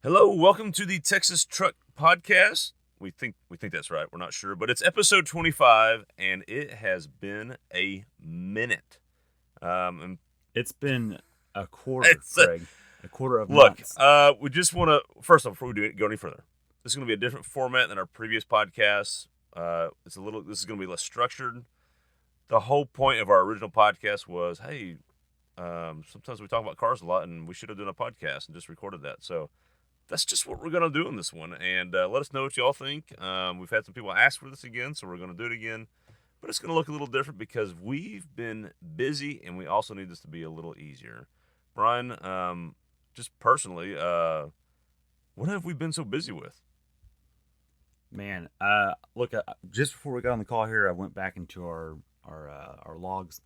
Hello, welcome to the Texas Truck Podcast. We think that's right. We're not sure, but it's episode 25, and it has been a minute. And It's been a quarter, It's Craig. A quarter of look, months. we just want to first off, before we go any further, this is going to be a different format than our previous podcasts. This is going to be less structured. The whole point of our original podcast was, hey, sometimes we talk about cars a lot, and we should have done a podcast and just recorded that. So that's just what we're going to do in this one. And let us know what y'all think. We've had some people ask for this again, so we're going to do it again. But it's going to look a little different because we've been busy, and we also need this to be a little easier. Brian, just personally, what have we been so busy with? Man, look, just before we got on the call here, I went back into our logs.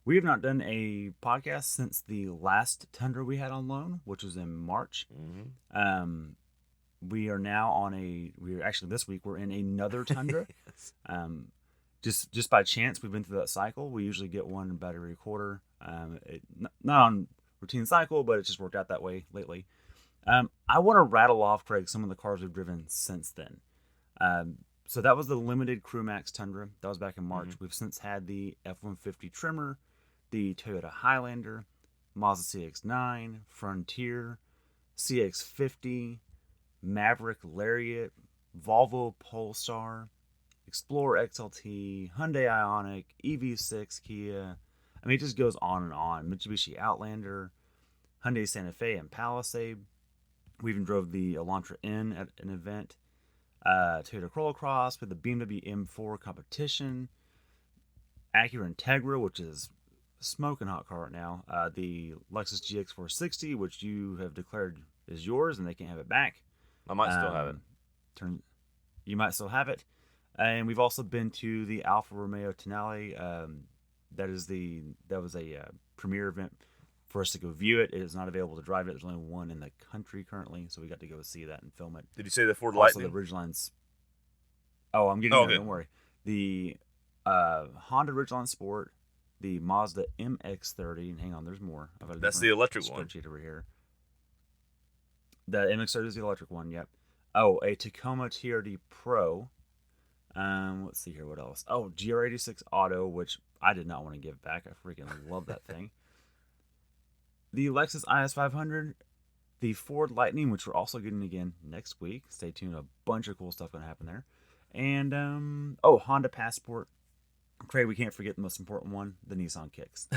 We have not done a podcast since the last Tundra we had on loan, which was in March. Mm-hmm. We are now this week we're in another Tundra. Yes. Just by chance, we've been through that cycle. We usually get one about every quarter. Not on routine cycle, but it's just worked out that way lately. I want to rattle off, Craig, some of the cars we've driven since then. So that was the limited Crew Max Tundra. That was back in March. Mm-hmm. We've since had the F-150 Trimmer, the Toyota Highlander, Mazda CX-9, Frontier, CX-50, Maverick Lariat, Volvo Polestar, Explorer XLT, Hyundai Ioniq, EV6 Kia. I mean, it just goes on and on. Mitsubishi Outlander, Hyundai Santa Fe and Palisade. We even drove the Elantra N at an event. Toyota Corolla Cross with the BMW M4 competition. Acura Integra, which is a smoking hot car right now. The Lexus GX-460, which you have declared is yours and they can't have it back. I might still have it. You might still have it. And we've also been to the Alfa Romeo Tonale. That was a premiere event for us to go view it. It is not available to drive it. There's only one in the country currently, so we got to go see that and film it. Did you say the Ford also Lightning? The Ridgelines. Oh, I'm getting there. Don't worry. The Honda Ridgeline Sport, the Mazda MX-30, and hang on, there's more. That's the electric one. Spreadsheet over here. The MX-30 is the electric one. Yep. Oh, a Tacoma TRD Pro. Let's see here. What else? Oh, GR86 Auto, which I did not want to give back. I freaking love that thing. The Lexus IS500, the Ford Lightning, which we're also getting again next week. Stay tuned. A bunch of cool stuff going to happen there. And, Honda Passport. Craig, we can't forget the most important one, the Nissan Kicks.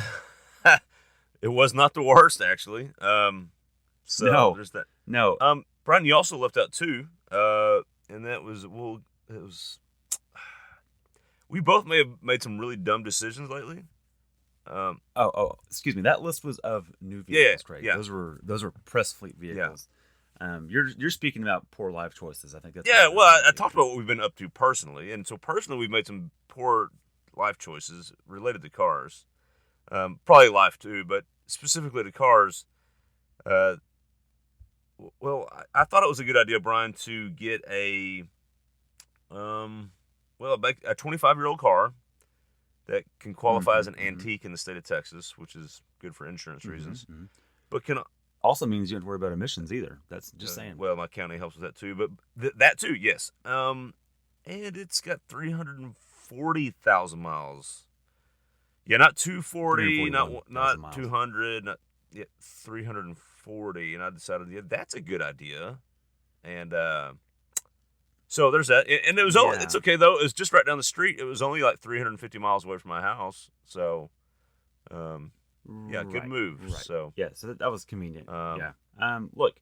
It was not the worst, actually. No. There's that. No. Brian, you also left out two, and that was, we both may have made some really dumb decisions lately. Excuse me. That list was of new vehicles, Craig. Yeah. Those were press fleet vehicles. Yeah. You're speaking about poor life choices. I think that's. Yeah. Well, I talked about what we've been up to personally, and so personally, we've made some poor life choices related to cars. Probably life too, but specifically to cars. Well, I thought it was a good idea, Brian, to get a 25-year-old car that can qualify as an antique in the state of Texas, which is good for insurance reasons. Mm-hmm. But can also means you don't have to worry about emissions either. That's just saying. Well, my county helps with that too, but that too, yes. And it's got 340,000 miles. Yeah, not 240, not 200, not 340. And I decided, that's a good idea. And so there's that. And it was only, it's okay though. It was just right down the street. It was only like 350 miles away from my house. So, good move. Right. So that was convenient. Look,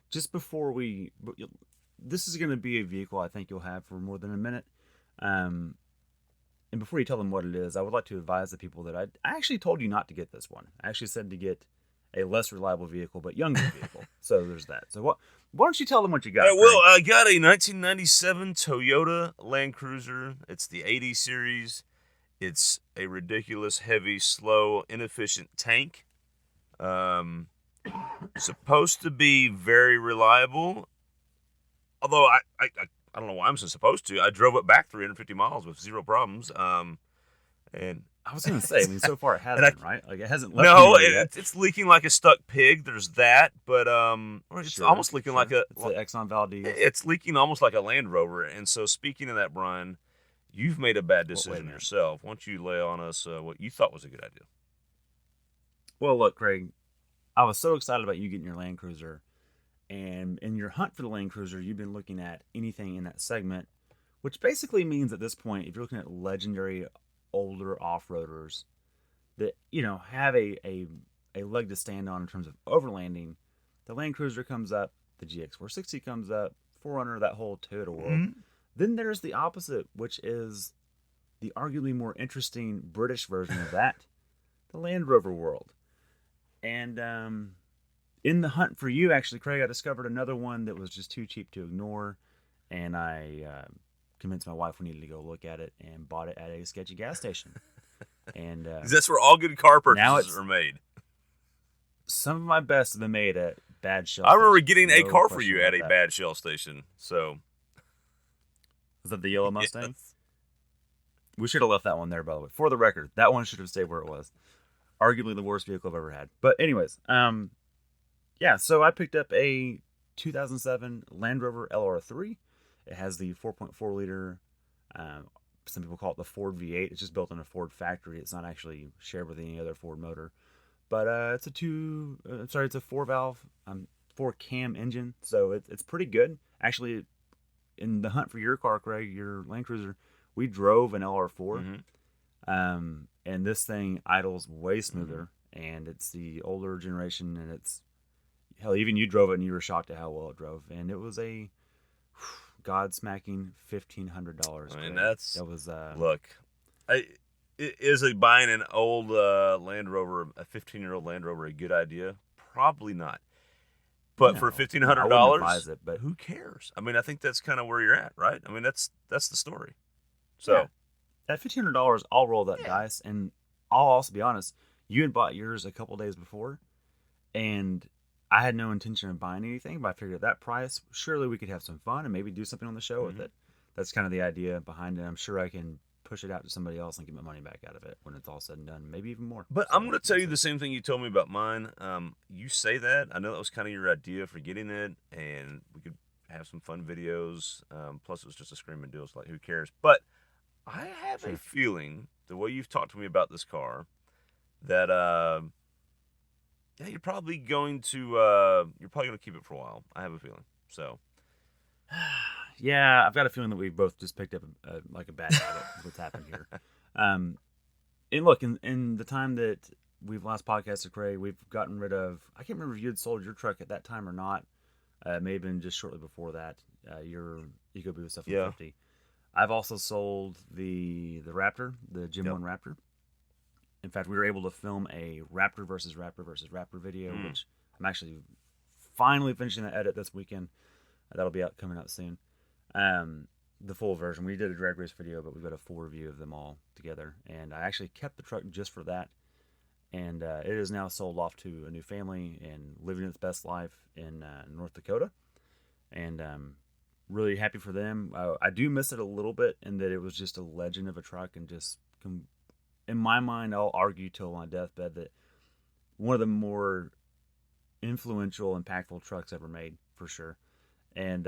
just before this is going to be a vehicle I think you'll have for more than a minute. And before you tell them what it is, I would like to advise the people that I actually told you not to get this one. I actually said to get a less reliable vehicle, but younger vehicle. So there's that. So why don't you tell them what you got? I got a 1997 Toyota Land Cruiser. It's the 80 series. It's a ridiculous, heavy, slow, inefficient tank. Supposed to be very reliable. Although I don't know why I'm so supposed to. I drove it back 350 miles with zero problems. And I was going to say, I mean, so far it hasn't, right? Like, it hasn't left No, anybody yet. it's leaking like a stuck pig. There's that, but or it's almost leaking like a. It's the Exxon Valdez. It's leaking almost like a Land Rover. And so, speaking of that, Brian, you've made a bad Well, wait a decision minute. yourself. Why don't you lay on us what you thought was a good idea? Well, look, Craig, I was so excited about you getting your Land Cruiser. And in your hunt for the Land Cruiser, you've been looking at anything in that segment, which basically means at this point, if you're looking at legendary older off-roaders that, have a leg to stand on in terms of overlanding, the Land Cruiser comes up, the GX460 comes up, 4Runner, that whole Toyota world. Mm-hmm. Then there's the opposite, which is the arguably more interesting British version of that, the Land Rover world. And in the hunt for you, actually, Craig, I discovered another one that was just too cheap to ignore, and I convinced my wife we needed to go look at it and bought it at a sketchy gas station. And that's where all good car purchases are made. Some of my best have been made at bad Shell I remember stations. getting a No car for question you about at a that. bad Shell station. So, Was that the yellow Mustang? yes. We should have left that one there, by the way. For the record, that one should have stayed where it was. Arguably the worst vehicle I've ever had. But anyways, yeah, so I picked up a 2007 Land Rover LR3. It has the 4.4 liter, some people call it the Ford V8. It's just built in a Ford factory. It's not actually shared with any other Ford motor. But it's a 4-valve, 4-cam engine. So it's pretty good. Actually, in the hunt for your car, Craig, your Land Cruiser, we drove an LR4. Mm-hmm. And this thing idles way smoother. And it's the older generation, and it's, hell, even you drove it and you were shocked at how well it drove. And it was a God-smacking $1,500. I mean, that was look, is buying an old Land Rover, a 15-year-old Land Rover, a good idea? Probably not. But for $1,500, but who cares? I mean, I think that's kind of where you're at, right? I mean, that's the story. So yeah. At $1,500, I'll roll that dice, and I'll also be honest. You had bought yours a couple days before, and I had no intention of buying anything, but I figured at that price, surely we could have some fun and maybe do something on the show with it. That's kind of the idea behind it. I'm sure I can push it out to somebody else and get my money back out of it when it's all said and done, maybe even more. But so I'm going to tell you the same thing you told me about mine. You say that. I know that was kind of your idea for getting it, and we could have some fun videos. Plus, it was just a screaming deal. So, like, who cares? But I have a feeling, the way you've talked to me about this car, that you're probably going to keep it for a while. I have a feeling. So, yeah, I've got a feeling that we've both just picked up a bad habit. Is what's happened here. And look, in the time that we've last podcasted, Craig, we've gotten rid of. I can't remember if you had sold your truck at that time or not. It may have been just shortly before that. Your EcoBoost F-150. I've also sold the Raptor, the Gen 1 Raptor. In fact, we were able to film a Raptor versus Raptor video, which I'm actually finally finishing that edit this weekend. That'll be coming out soon. The full version. We did a drag race video, but we've got a full review of them all together. And I actually kept the truck just for that. And it is now sold off to a new family and living its best life in North Dakota. And really happy for them. I do miss it a little bit in that it was just a legend of a truck, and just in my mind, I'll argue till my deathbed that one of the more influential, impactful trucks ever made, for sure. And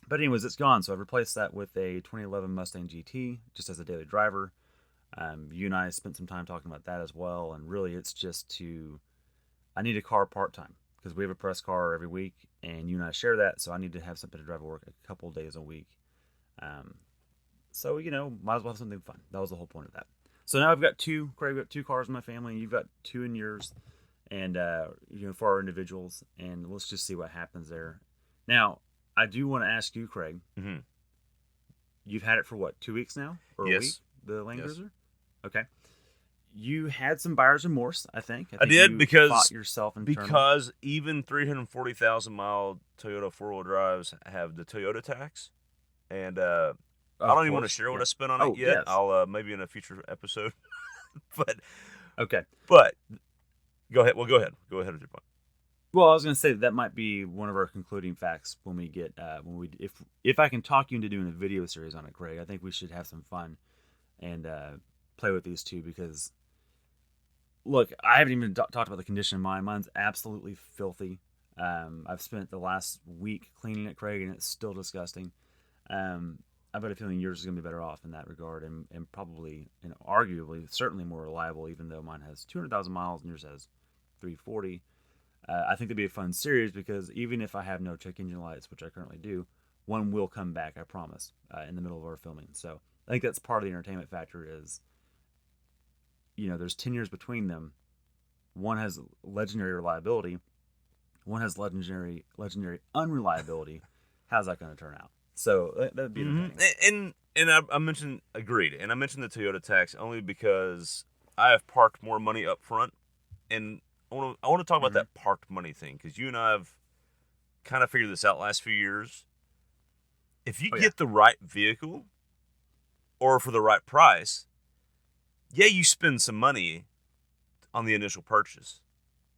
but anyways, it's gone. So I've replaced that with a 2011 Mustang GT just as a daily driver. You and I spent some time talking about that as well, and really it's just I need a car part-time because we have a press car every week, and you and I share that, so I need to have something to drive to work a couple days a week. So, might as well have something fun. That was the whole point of that. So now I've got two, Craig, we've got two cars in my family, and you've got two in yours, and, for our individuals, and let's just see what happens there. Now, I do want to ask you, Craig, you've had it for what, 2 weeks now? Or a week, the Land Cruiser? Okay. You had some buyer's remorse, I think. I did, you because fought yourself internally. Because even 340,000 mile Toyota 4-wheel drives have the Toyota tax, and I don't even want to share what I spent on it yet. Yes. I'll maybe in a future episode. But okay, but go ahead. Well, go ahead with your point. Well, I was going to say that might be one of our concluding facts when we get if I can talk you into doing a video series on it, Craig. I think we should have some fun and play with these two because, look, I haven't even talked about the condition of mine. Mine's absolutely filthy. I've spent the last week cleaning it, Craig, and it's still disgusting. I've got a feeling yours is going to be better off in that regard, and probably, and arguably, certainly more reliable, even though mine has 200,000 miles and yours has 340. I think it'd be a fun series because even if I have no check engine lights, which I currently do, one will come back, I promise, in the middle of our filming. So I think that's part of the entertainment factor is, there's 10 years between them. One has legendary reliability. One has legendary unreliability. How's that going to turn out? So that'd be entertaining. And I mentioned, agreed, and I mentioned the Toyota tax only because I have parked more money up front, and I want to talk about that parked money thing because you and I have kind of figured this out last few years. If you get the right vehicle or for the right price, you spend some money on the initial purchase.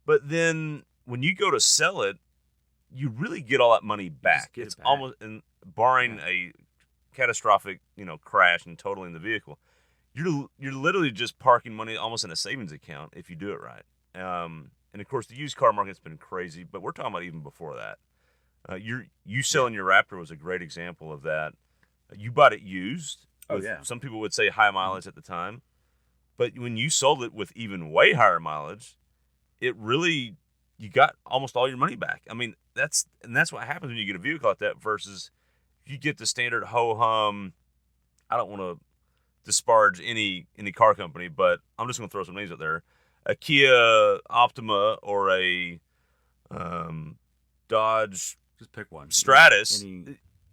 But then when you go to sell it, you really get all that money back. It's back. Almost, and barring a catastrophic, crash and totaling the vehicle, you're literally just parking money almost in a savings account if you do it right. And of course, the used car market's been crazy, but we're talking about even before that. You selling your Raptor was a great example of that. You bought it used. Some people would say high mileage at the time, but when you sold it with even way higher mileage, it really, you got almost all your money back. I mean, that's what happens when you get a vehicle like that versus if you get the standard ho-hum. I don't want to disparage any car company, but I'm just going to throw some names out there. A Kia Optima or a Dodge, just pick one, Stratus.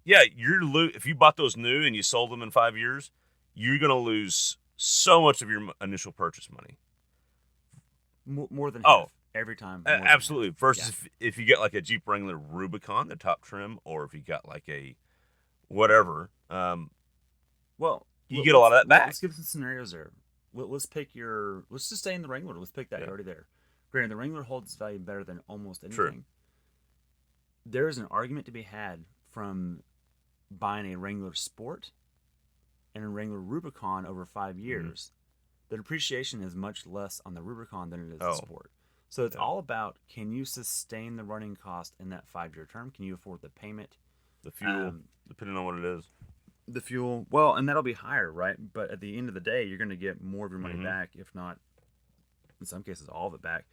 If you bought those new and you sold them in 5 years, you're going to lose so much of your initial purchase money. More than half every time. Absolutely. Versus if you get like a Jeep Wrangler Rubicon, the top trim, or if you got like a whatever, you get a lot of that back. Let's give some scenarios there. Let's just stay in the Wrangler. Let's pick that. You're already there. Granted, the Wrangler holds its value better than almost anything. True. There is an argument to be had from buying a Wrangler Sport and a Wrangler Rubicon over 5 years. The depreciation is much less on the Rubicon than it is the Sport. So it's all about, can you sustain the running cost in that 5-year term? Can you afford the payment? The fuel, depending on what it is. The fuel, well, and that'll be higher, right? But at the end of the day, you're going to get more of your money back, if not, in some cases, all of it back.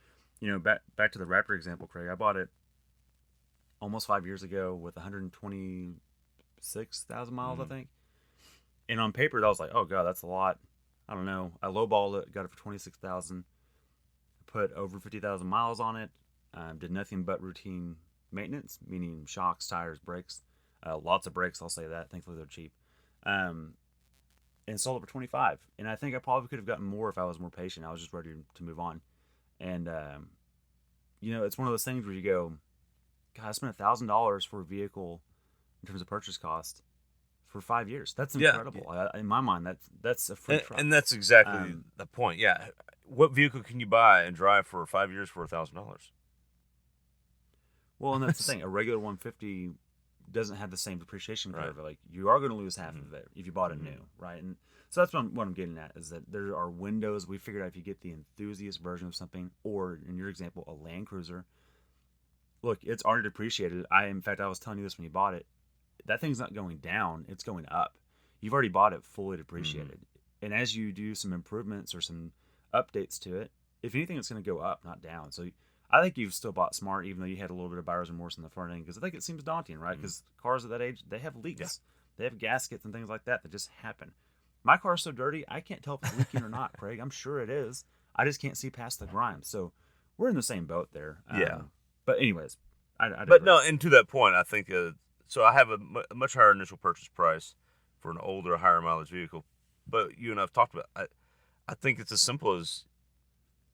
Back to the Raptor example, Craig. I bought it almost 5 years ago with 126,000 miles, I think. And on paper, I was like, oh, God, that's a lot. I don't know. I lowballed it, got it for 26,000. Put over 50,000 miles on it. Did nothing but routine maintenance, meaning shocks, tires, brakes. Lots of brakes, I'll say that. Thankfully, they're cheap. And sold it for 25. And I think I probably could have gotten more if I was more patient. I was just ready to move on. And, it's one of those things where you go, God, I spent $1,000 for a vehicle in terms of purchase cost for 5 years. That's incredible. In my mind, that's a free truck. And that's exactly the point. Yeah. What vehicle can you buy and drive for 5 years for $1,000? Well, and that's the thing. A regular 150 doesn't have the same depreciation curve. Like, you are going to lose half of it if you bought it new, right? And so that's what I'm getting at, is that there are windows. We figured out if you get the enthusiast version of something, or in your example, a Land Cruiser, look, it's already depreciated. In fact, I was telling you this when you bought it. That thing's not going down. It's going up. You've already bought it fully depreciated. And as you do some improvements or some updates to it, if anything, it's going to go up, not down. So I think you've still bought smart, even though you had a little bit of buyer's remorse in the front end, because I think it seems daunting, right? Because cars at that age, they have leaks. Yeah. They have gaskets and things like that just happen. My car's so dirty, I can't tell if it's leaking or not, Craig. I'm sure it is. I just can't see past the grime. So we're in the same boat there. But anyways, and to that point, I think, so I have a much higher initial purchase price for an older, higher mileage vehicle. But you and I have talked about, I think it's as simple as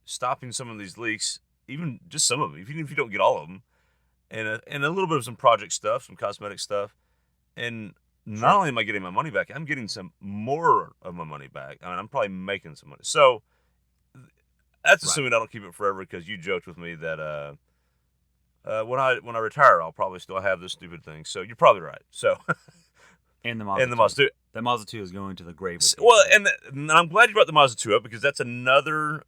stopping some of these leaks, even just some of them, even if you don't get all of them, and a little bit of some project stuff, some cosmetic stuff. And not only am I getting my money back, I'm getting some more of my money back. I mean, I'm probably making some money. So that's assuming I don't keep it forever, because you joked with me that when I retire, I'll probably still have this stupid thing. So you're probably right. So And the Mazda. And the Mazda 2. The Mazda 2 is going to the grave. Well, and I'm glad you brought the Mazda 2 up because that's another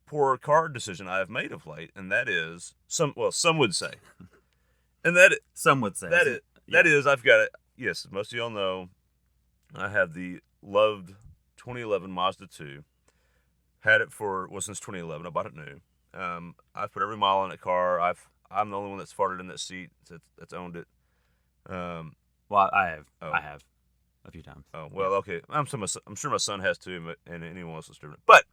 poor car decision I have made of late, and that is some would say, and that some would say that is I've got it. Yes, most of y'all know I have the loved 2011 Mazda 2. Had it since 2011. I bought it new. I've put every mile on that car. I'm the only one that's farted in that seat that's owned it. Well, I have. Oh. I have a few times. Oh well, okay. I'm sure my son has too, and anyone else is different. But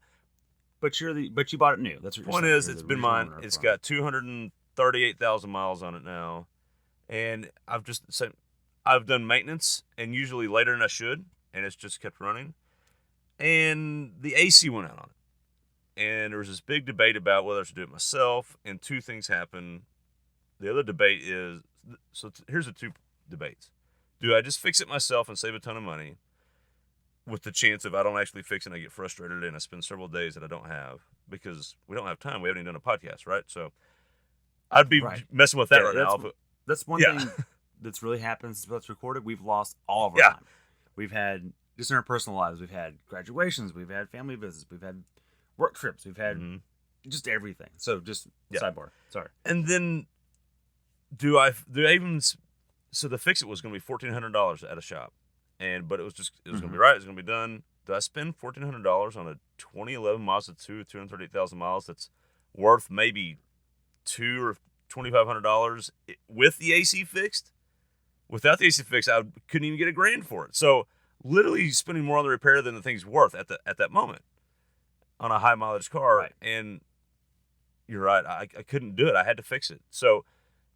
you bought it new. That's what you're point saying. is, it's been mine. It's got 238,000 miles on it now, and I've done maintenance, and usually later than I should, and it's just kept running. And the AC went out on it, and there was this big debate about whether I should do it myself. And two things happened. The other debate is here's the two debates. Do I just fix it myself and save a ton of money with the chance if I don't actually fix it and I get frustrated and I spend several days that I don't have because we don't have time. We haven't even done a podcast, right? So I'd be messing with that right now. That's one thing that's really happened since it's recorded. We've lost all of our time. We've had, just in our personal lives, we've had graduations, we've had family visits, we've had work trips, we've had just everything. So just sidebar. Sorry. And then do I even... So the fix-it was going to be $1,400 at a shop, but it was going to be right. It was going to be done. Do I spend $1,400 on a 2011 Mazda 2, 238,000 miles? That's worth maybe $200 or $2,500 with the AC fixed. Without the AC fixed, I couldn't even get $1,000 for it. So literally spending more on the repair than the thing's worth at that moment on a high mileage car. Right. And you're right. I couldn't do it. I had to fix it. So.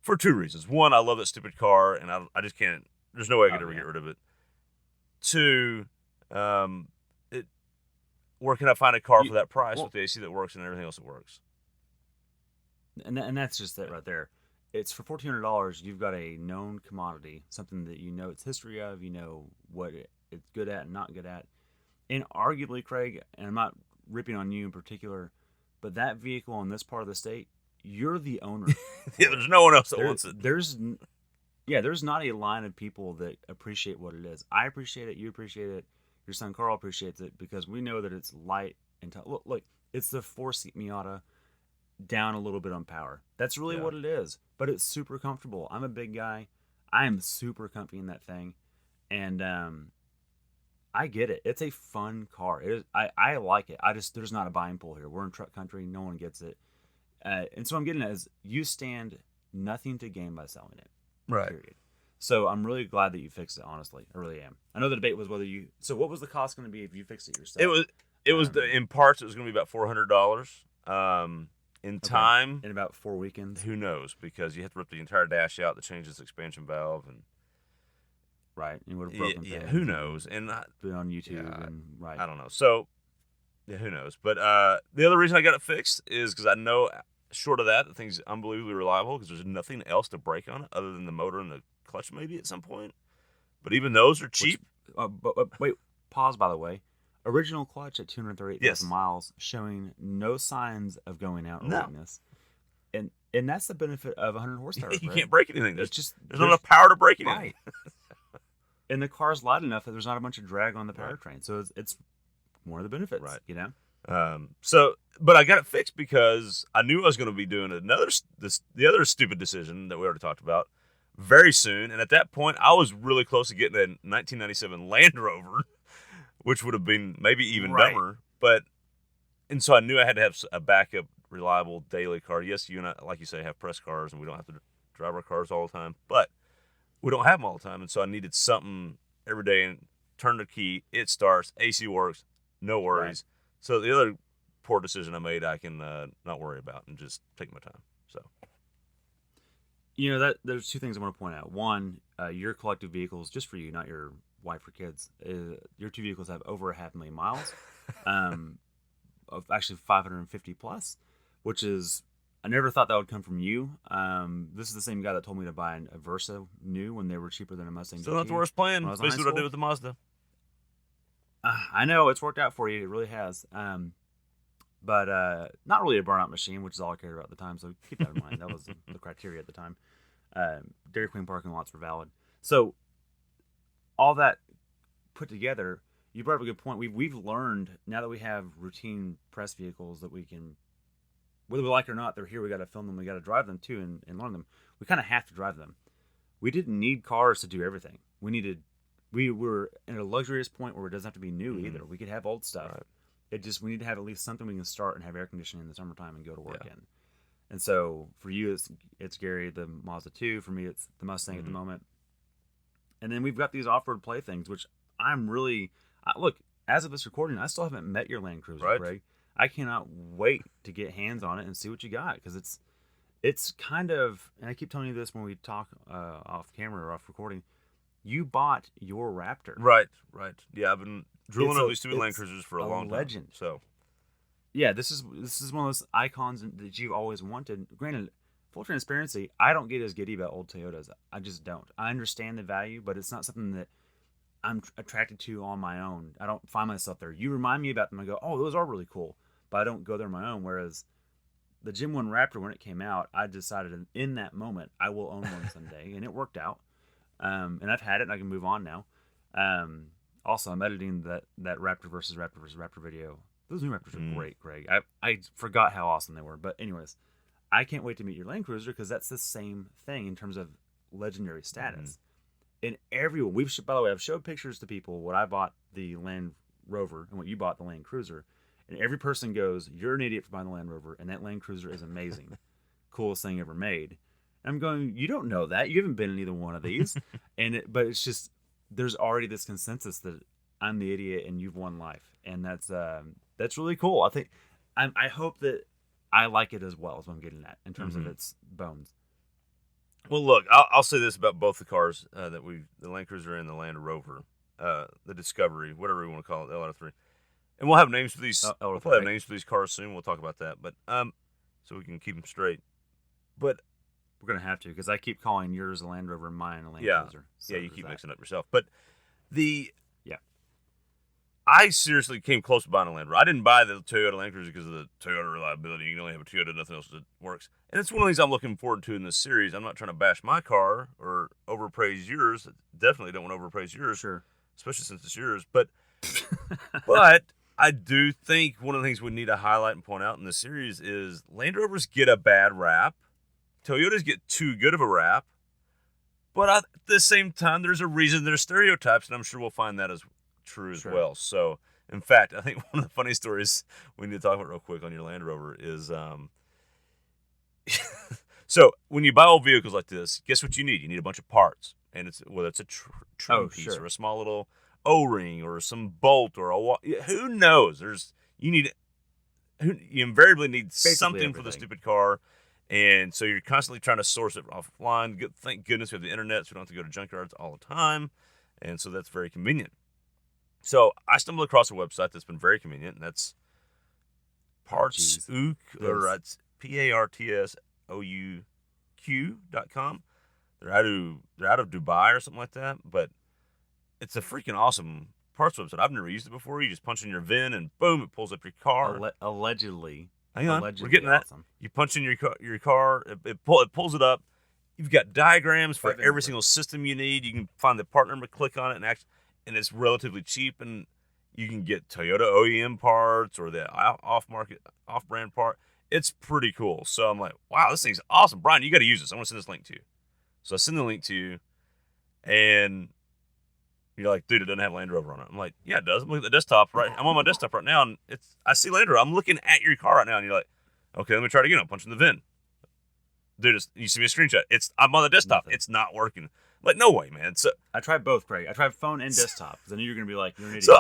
For two reasons. One, I love that stupid car, and I just can't. There's no way I could ever get rid of it. Two, where can I find a car for that price with the AC that works and everything else that works? And that's just it right there. It's for $1,400. You've got a known commodity, something that you know its history of. You know what it's good at and not good at. And arguably, Craig, and I'm not ripping on you in particular, but that vehicle in this part of the state. You're the owner. There's no one else that wants it. There's not a line of people that appreciate what it is. I appreciate it. You appreciate it. Your son Carl appreciates it because we know that it's light and look, it's the 4-seat Miata down a little bit on power. That's really what it is. But it's super comfortable. I'm a big guy. I am super comfy in that thing, and I get it. It's a fun car. It is. I like it. There's not a buying pool here. We're in truck country. No one gets it. And so I'm getting at is you stand nothing to gain by selling it. Right. Period. So I'm really glad that you fixed it, honestly. I really am. I know the debate was whether you... So what was the cost going to be if you fixed it yourself? It was in parts, it was going to be about $400. In time... In about 4 weekends? Who knows? Because you have to rip the entire dash out to change this expansion valve. And right. You would have broken things. Who knows? And been on YouTube and... Right. I don't know. So... Yeah, who knows? But the other reason I got it fixed is because I know, short of that, the thing's unbelievably reliable because there's nothing else to break on it other than the motor and the clutch maybe at some point. But even those are cheap. But wait, pause, by the way. Original clutch at 238,000 miles, showing no signs of going out or weakness. And that's the benefit of 100 horsepower. You can't break anything. There's not enough power to break anything. Right. And the car's light enough that there's not a bunch of drag on the powertrain. So it's one of the benefits, right? You know. But I got it fixed because I knew I was going to be doing the other stupid decision that we already talked about very soon. And at that point, I was really close to getting a 1997 Land Rover, which would have been maybe even dumber. And so I knew I had to have a backup, reliable daily car. Yes, you and I, like you say, have press cars, and we don't have to drive our cars all the time, but we don't have them all the time. And so I needed something every day and turn the key, it starts, AC works. No worries. Right. So the other poor decision I made, I can not worry about and just take my time. So, that there's two things I want to point out. One, your collective vehicles, just for you, not your wife or kids, your two vehicles have over 500,000 miles, of actually 550 plus, which is I never thought that would come from you. This is the same guy that told me to buy a Versa new when they were cheaper than a Mustang. Still not the worst plan. Basically what I did with the Mazda. I know it's worked out for you. It really has. But not really a burnout machine, which is all I cared about at the time. So keep that in mind. That was the criteria at the time. Dairy Queen parking lots were valid. So all that put together, you brought up a good point. We've learned now that we have routine press vehicles that we can, whether we like it or not, they're here. We got to film them. We got to drive them too, and learn them. We kind of have to drive them. We didn't need cars to do everything. We were in a luxurious point where it doesn't have to be new either. We could have old stuff. Right. We need to have at least something we can start and have air conditioning in the summertime and go to work in. And so for you, it's Gary, the Mazda 2. For me, it's the Mustang at the moment. And then we've got these off-road playthings, which I'm really look. As of this recording, I still haven't met your Land Cruiser, Greg. I cannot wait to get hands on it and see what you got, because it's kind of, and I keep telling you this when we talk off camera or off recording. You bought your Raptor, right? Yeah, I've been drilling over these 2 Land Cruisers for a long legend. time. So, yeah, this is one of those icons that you've always wanted. Granted, full transparency, I don't get as giddy about old Toyotas. I just don't. I understand the value, but it's not something that I'm attracted to on my own. I don't find myself there. You remind me about them. I go, oh, those are really cool, but I don't go there on my own. Whereas the Gen 1 Raptor, when it came out, I decided in that moment I will own one someday, and it worked out. And I've had it, and I can move on now. Also, I'm editing that Raptor versus Raptor video. Those new Raptors are great, Greg. I forgot how awesome they were. But anyways, I can't wait to meet your Land Cruiser, because that's the same thing in terms of legendary status. And everyone, by the way, I've showed pictures to people what I bought the Land Rover and what you bought the Land Cruiser. And every person goes, you're an idiot for buying the Land Rover, and that Land Cruiser is amazing. Coolest thing ever made. And I'm going, you don't know that. You haven't been in either one of these. But it's just, there's already this consensus that I'm the idiot and you've won life. And that's really cool. I hope that I like it as well, is what I'm getting at in terms of its bones. Well, look, I'll say this about both the cars the Land Cruiser and the Land Rover, the Discovery, whatever you want to call it, the LR3. And we'll have names for these. We'll probably have names for these cars soon. We'll talk about that, but so we can keep them straight. But we're gonna have to, because I keep calling yours a Land Rover and mine a Land Cruiser. So you keep mixing up yourself. But I seriously came close to buying a Land Rover. I didn't buy the Toyota Land Cruiser because of the Toyota reliability. You can only have a Toyota, nothing else that works. And it's one of the things I'm looking forward to in this series. I'm not trying to bash my car or overpraise yours. Definitely don't want to overpraise yours, sure, especially since it's yours. But I do think one of the things we need to highlight and point out in this series is Land Rovers get a bad rap. Toyotas get too good of a rap. But at the same time, there's a reason there's stereotypes, and I'm sure we'll find that as true as well. So, in fact, I think one of the funny stories we need to talk about real quick on your Land Rover is, so when you buy old vehicles like this, guess what you need? You need a bunch of parts, and it's whether it's a trim piece or a small little O-ring or some bolt or who knows? You invariably need basically something everything for the stupid car. And so you're constantly trying to source it offline. Thank goodness we have the internet, so we don't have to go to junkyards all the time. And so that's very convenient. So I stumbled across a website that's been very convenient, and that's Partsouk, or it's PARTSOUQ.com. They're out of Dubai or something like that, but it's a freaking awesome parts website. I've never used it before. You just punch in your VIN, and boom, it pulls up your car. Allegedly. Hang on, we're getting awesome. That. You punch in your car, it pulls it up. You've got diagrams for every single system you need. You can find the part number, click on it, and it's relatively cheap. And you can get Toyota OEM parts or the off-brand part. It's pretty cool. So I'm like, wow, this thing's awesome. Brian, you got to use this. I'm going to send this link to you. So I send the link to you, and you're like, dude, it doesn't have Land Rover on it. I'm like, yeah, it does. I'm looking at the desktop, right? I'm on my desktop right now, and I see Land Rover. I'm looking at your car right now, and you're like, okay, let me try it again. I'm punching the VIN. Dude, you see me a screenshot. I'm on the desktop. Nothing. It's not working. I'm like, no way, man. So I tried both, Craig. I tried phone and desktop, because I knew you were going to be like, you're an idiot. So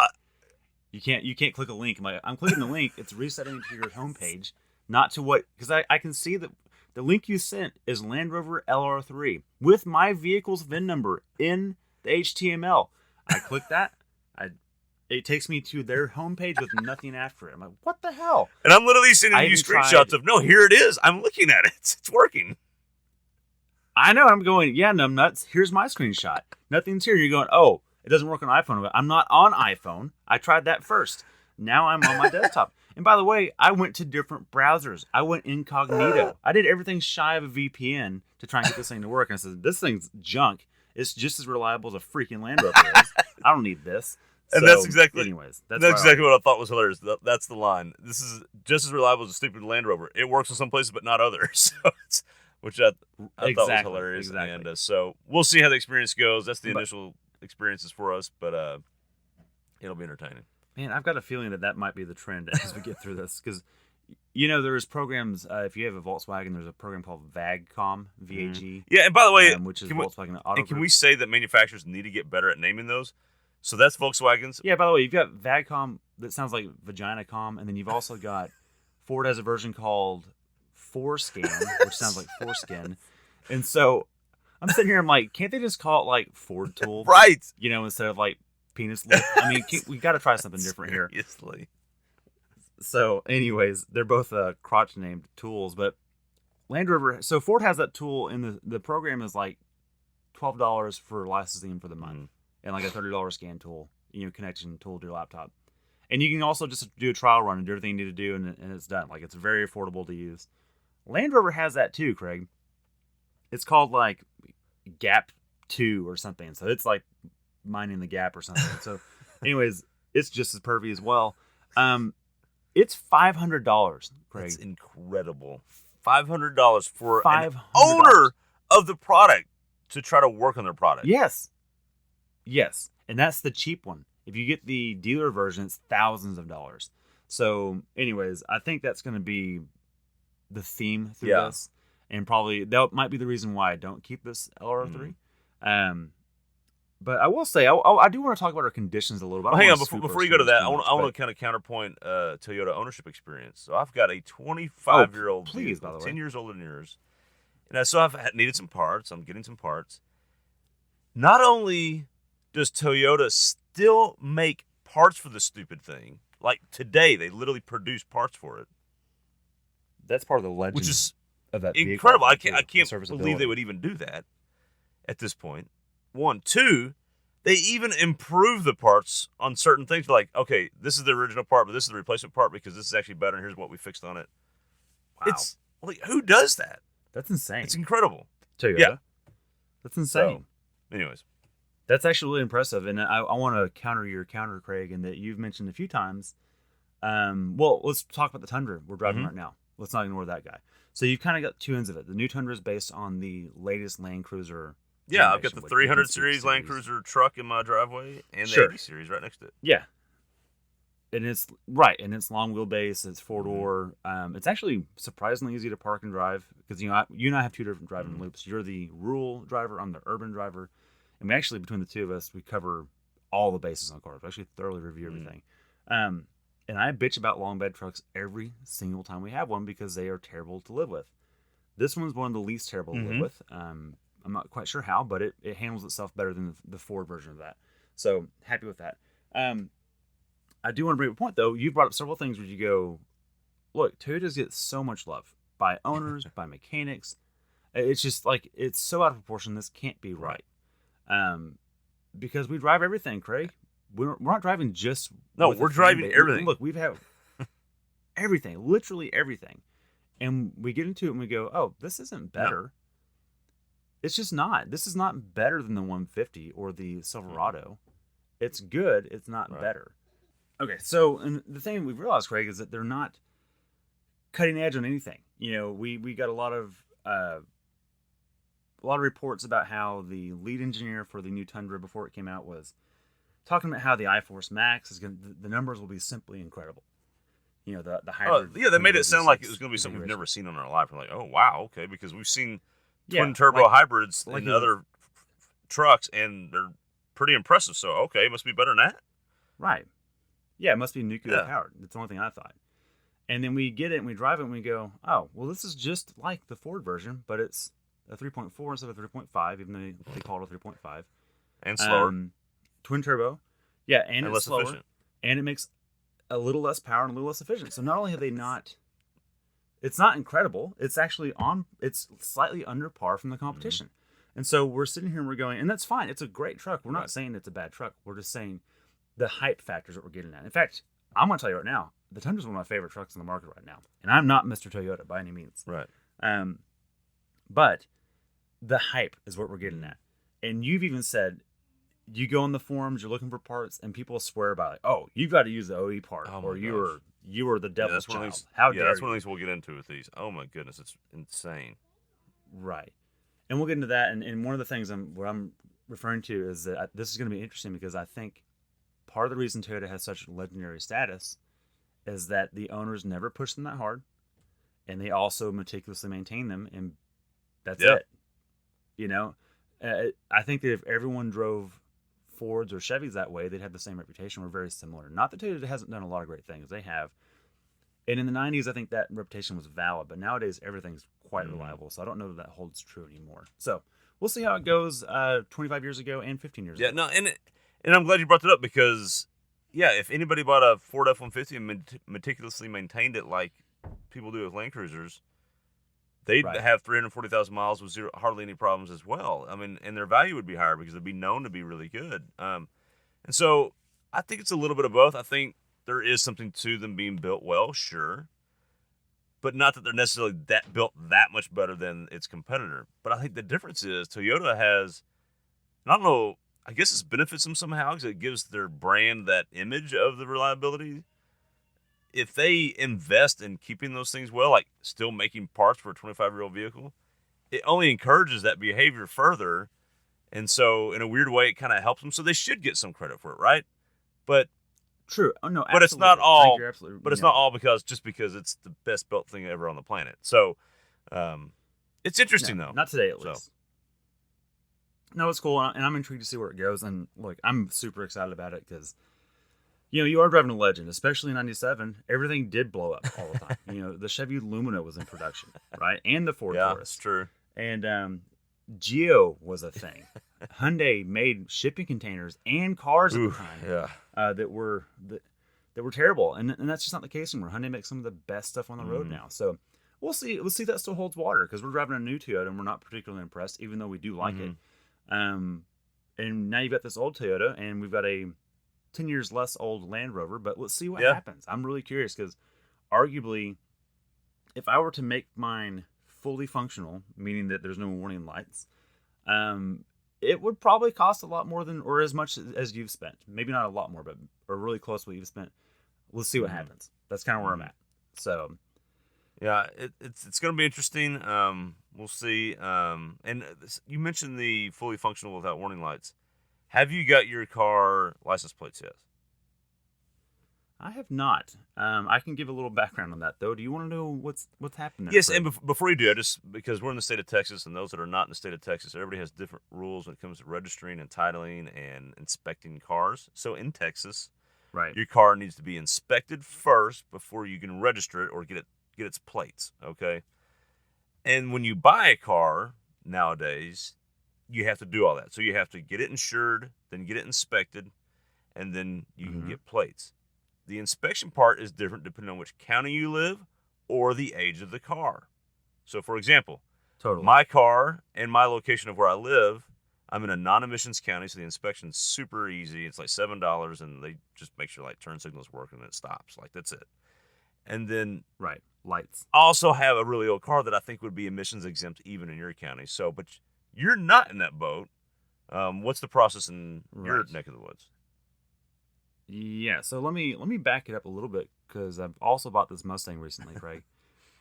you can't click a link. I'm clicking the link. It's resetting to your homepage, not to what, because I can see that the link you sent is Land Rover LR3 with my vehicle's VIN number in the HTML. I click that. It takes me to their homepage with nothing after it. I'm like, what the hell? And I'm literally sending you screenshots of, no, here it is. I'm looking at it. It's working. I know. I'm going, yeah, numbnuts. Here's my screenshot. Nothing's here. You're going, oh, it doesn't work on iPhone. I'm not on iPhone. I tried that first. Now I'm on my desktop. And by the way, I went to different browsers. I went incognito. I did everything shy of a VPN to try and get this thing to work. And I said, this thing's junk. It's just as reliable as a freaking Land Rover is. I don't need this. And So, that's exactly, anyways, that's exactly what I thought was hilarious. That's the line. This is just as reliable as a stupid Land Rover. It works in some places, but not others. So which I thought was hilarious. Exactly. And so we'll see how the experience goes. That's the initial experiences for us, but it'll be entertaining. Man, I've got a feeling that might be the trend as we get through this because, there's programs. If you have a Volkswagen, there's a program called VAGCOM, VAG. Yeah, and by the way, which is Volkswagen Auto. And can we say that manufacturers need to get better at naming those? So that's Volkswagen's. Yeah, by the way, you've got VAGCOM that sounds like VaginaCom, and then you've also got Ford has a version called Foreskin, which sounds like foreskin. And so I'm sitting here, I'm like, can't they just call it like Ford Tool? Right. Instead of like penis lip. I mean, we got to try something different here. Seriously. So, anyways, they're both crotch named tools, but Land Rover. So Ford has that tool, and the program is like $12 for licensing for the month, and like a $30 scan tool, connection tool to your laptop, and you can also just do a trial run and do everything you need to do, and it's done. Like it's very affordable to use. Land Rover has that too, Craig. It's called like Gap 2 or something. So it's like mining the gap or something. So, anyways, it's just as pervy as well. It's $500, Craig. That's incredible. $500 for $500. An owner of the product to try to work on their product. Yes. And that's the cheap one. If you get the dealer version, it's thousands of dollars. So, anyways, I think that's going to be the theme through this. And probably that might be the reason why I don't keep this LR3. But I will say, I do want to talk about our conditions a little bit. Well, hang on, before you go to that, I want to kind of counterpoint Toyota ownership experience. So I've got a 25-year-old please, by the way. 10 years older than yours. And so I've needed some parts. I'm getting some parts. Not only does Toyota still make parts for this stupid thing, like today, they literally produce parts for it. That's part of the legend. Which is of that incredible. I can't believe they would even do that at this point. 1, 2, they even improve the parts on certain things. Like, okay, this is the original part, but this is the replacement part because this is actually better, and here's what we fixed on it. Wow. It's like, who does that? That's insane. It's incredible. Toyota. Yeah. That's insane. So, anyways. That's actually really impressive, and I want to counter your counter, Craig, in that you've mentioned a few times. Well, let's talk about the Tundra we're driving right now. Let's not ignore that guy. So you've kind of got two ends of it. The new Tundra is based on the latest Land Cruiser. Yeah, I've got the 300 series Land Cruiser truck in my driveway and the 80 series right next to it. Yeah. And it's long wheelbase, it's 4-door. It's actually surprisingly easy to park and drive because you and I have two different driving loops. You're the rural driver, I'm the urban driver. And we actually, between the two of us, we cover all the bases on cars. We actually thoroughly review everything. And I bitch about long bed trucks every single time we have one because they are terrible to live with. This one's one of the least terrible to live with. I'm not quite sure how, but it handles itself better than the Ford version of that. So, happy with that. I do want to bring up a point, though. You brought up several things where you go, look, Toyotas get so much love by owners, by mechanics. It's just like, it's so out of proportion, this can't be right. Because we drive everything, Craig. We're not driving just... No, we're driving everything. Look, we've had everything, literally everything. And we get into it and we go, oh, this isn't better. No. It's just not. This is not better than the 150 or the Silverado. It's good. It's not better. Okay, so and the thing we've realized, Craig, is that they're not cutting edge on anything. We got a lot of reports about how the lead engineer for the new Tundra before it came out was talking about how the iForce Max is the numbers will be simply incredible. The hybrid. They made it sound like it was going to be something we've never seen in our life. We're like, oh wow, okay, because we've seen twin turbo hybrids in other trucks, and they're pretty impressive. So okay, it must be better than that. Right. Yeah, it must be nuclear powered. That's the only thing I thought. And then we get it and we drive it and we go, oh, well, this is just like the Ford version, but it's a 3.4 instead of 3.5, even though they call it a 3.5. And slower. Twin turbo. Yeah, and it's less slower. Efficient. And it makes a little less power and a little less efficient. So not only have they not... It's not incredible. It's actually it's slightly under par from the competition. And so we're sitting here and we're going, and that's fine. It's a great truck. We're not saying it's a bad truck. We're just saying the hype factors that we're getting at. In fact, I'm going to tell you right now, the Tundra is one of my favorite trucks in the market right now. And I'm not Mr. Toyota by any means. Right. But the hype is what we're getting at. And you've even said, you go on the forums, you're looking for parts, and people swear by it. Oh, you've got to use the OE part, Oh or my you were the devil's that's one of child. these. How Yeah, dare that's one of you? the things we'll get into with these. Oh my goodness, it's insane. Right. And we'll get into that. And one of the things what I'm referring to is that this is going to be interesting because I think part of the reason Toyota has such legendary status is that the owners never push them that hard, and they also meticulously maintain them, and that's Yeah. it. You know, I think that if everyone drove Fords or Chevys that way, they'd have the same reputation. We're very similar. Not that Toyota hasn't done a lot of great things. They have. And in the 90s, I think that reputation was valid. But nowadays, everything's quite reliable. So I don't know if that holds true anymore. So we'll see how it goes 25 years ago and 15 years Yeah, ago. no, and I'm glad you brought that up because, yeah, if anybody bought a Ford F-150 and meticulously maintained it like people do with Land Cruisers, they'd Right. have 340,000 miles with hardly any problems as well. I mean, and their value would be higher because they'd be known to be really good. And so I think it's a little bit of both. I think there is something to them being built well, sure, but not that they're necessarily built that much better than its competitor. But I think the difference is Toyota has, and I don't know, I guess it benefits them somehow because it gives their brand that image of the reliability. If they invest in keeping those things well, like still making parts for a 25-year-old vehicle, it only encourages that behavior further. And so, in a weird way, it kind of helps them. So they should get some credit for it, right? But True. Oh, no, but absolutely. it's not I think all. you're absolutely But it's nailed not it. all because it's the best built thing ever on the planet. So, it's interesting No, though. not today at So least. No, it's cool, and I'm intrigued to see where it goes. And look, I'm super excited about it because, you are driving a Legend, especially in '97. Everything did blow up all the time. The Chevy Lumina was in production, right, and the Ford yeah, Taurus, it's true. and Geo was a thing. Hyundai made shipping containers and cars at the time Yeah. that were terrible, and that's just not the case anymore. Hyundai makes some of the best stuff on the road now. So we'll see. Let's see if that still holds water because we're driving a new Toyota and we're not particularly impressed, even though we do like it. And now you've got this old Toyota, and we've got a 10 years less old Land Rover. But let's see what happens. I'm really curious because arguably, if I were to make mine fully functional, meaning that there's no warning lights, it would probably cost a lot more than or as much as you've spent. Maybe not a lot more, but or really close to what you've spent. Let's see what happens. That's kind of where I'm at. So, yeah, it's going to be interesting. We'll see. You mentioned the fully functional without warning lights. Have you got your car license plates yet? I have not. I can give a little background on that, though. Do you want to know what's happened there? Yes, Craig? and before you do, just because we're in the state of Texas, and those that are not in the state of Texas, everybody has different rules when it comes to registering and titling and inspecting cars. So in Texas, Right. your car needs to be inspected first before you can register it or get its plates. Okay, and when you buy a car nowadays, you have to do all that. So you have to get it insured, then get it inspected, and then you can get plates. The inspection part is different depending on which county you live or the age of the car. So, for example, Totally. my car and my location of where I live, I'm in a non-emissions county, so the inspection's super easy. It's like $7, and they just make sure like turn signals work and it stops. Like that's it. And then Right. Lights. I also have a really old car that I think would be emissions exempt even in your county. So, but you're not in that boat. What's the process in your neck of the woods? Yeah, so let me back it up a little bit because I've also bought this Mustang recently, Craig.